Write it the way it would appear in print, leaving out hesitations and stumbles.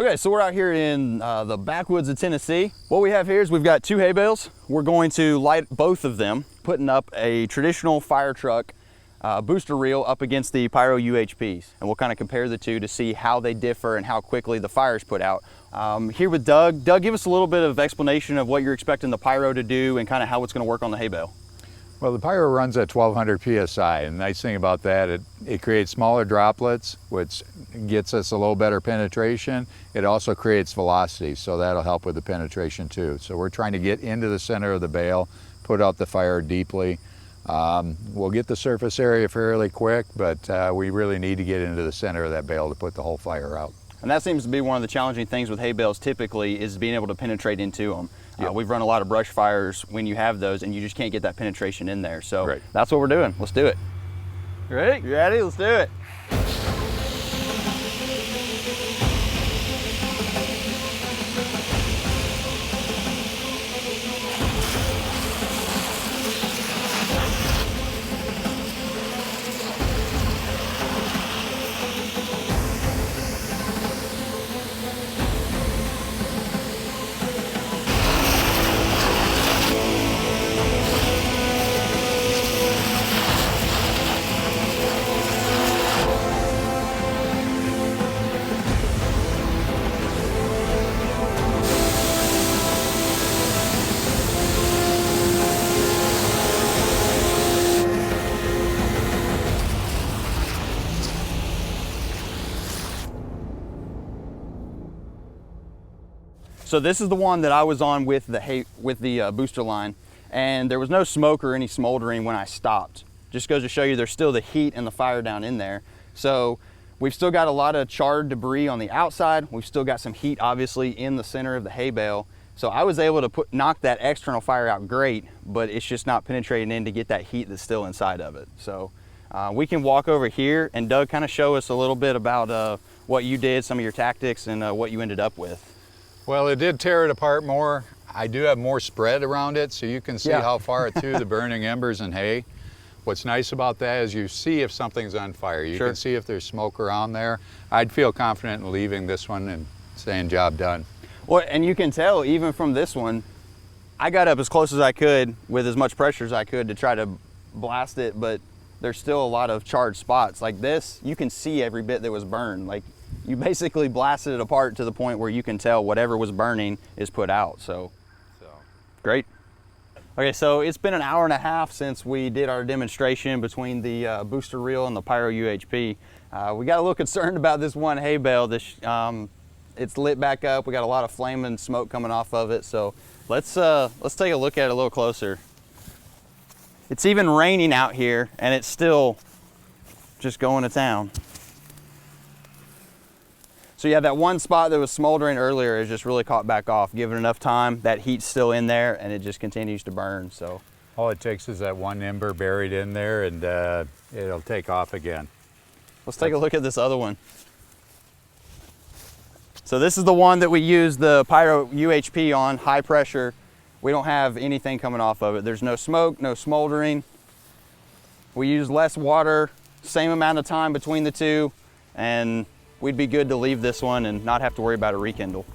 Okay, so we're out here in the backwoods of Tennessee. What we have here is we've got 2 hay bales. We're going to light both of them, putting up a traditional fire truck booster reel up against the PyroUHPs. And we'll kind of compare the two to see how they differ and how quickly the fire's put out. Here with Doug. Doug, give us a little bit of explanation of what you're expecting the Pyro to do and kind of how it's going to work on the hay bale. Well, the Pyro runs at 1200 psi, and the nice thing about that, it creates smaller droplets, which gets us a little better penetration. It also creates velocity, so that'll help with the penetration too. So we're trying to get into the center of the bale, put out the fire deeply. We'll get the surface area fairly quick, but we really need to get into the center of that bale to put the whole fire out. And that seems to be one of the challenging things with hay bales typically, is being able to penetrate into them. Yep. We've run a lot of brush fires when you have those and you just can't get that penetration in there. So That's what we're doing. Let's do it. Ready? You ready? Let's do it. So this is the one that I was on with the booster line, and there was no smoke or any smoldering when I stopped. Just goes to show you there's still the heat and the fire down in there. So we've still got a lot of charred debris on the outside. We've still got some heat obviously in the center of the hay bale. So I was able to knock that external fire out great, but it's just not penetrating in to get that heat that's still inside of it. So we can walk over here and Doug kind of show us a little bit about what you did, some of your tactics, and what you ended up with. Well, it did tear it apart more. I do have more spread around it, so you can see how far through the burning embers and hay. What's nice about that is you see if something's on fire. You can see if there's smoke around there. I'd feel confident in leaving this one and saying job done. Well, and you can tell even from this one, I got up as close as I could with as much pressure as I could to try to blast it, but there's still a lot of charred spots. Like this, you can see every bit that was burned. Like, you basically blasted it apart to the point where you can tell whatever was burning is put out. So great. Okay, so it's been an hour and a half since we did our demonstration between the booster reel and the PyroUHP. We got a little concerned about this one hay bale. It's lit back up. We got a lot of flame and smoke coming off of it. So let's take a look at it a little closer. It's even raining out here and it's still just going to town. So yeah, that one spot that was smoldering earlier is just really caught back off. Given enough time, that heat's still in there and it just continues to burn. So all it takes is that one ember buried in there and it'll take off again. Let's take a look at this other one. So this is the one that we use the PyroUHP on, high pressure. We don't have anything coming off of it. There's no smoke, no smoldering. We use less water, same amount of time between the two, and we'd be good to leave this one and not have to worry about a rekindle.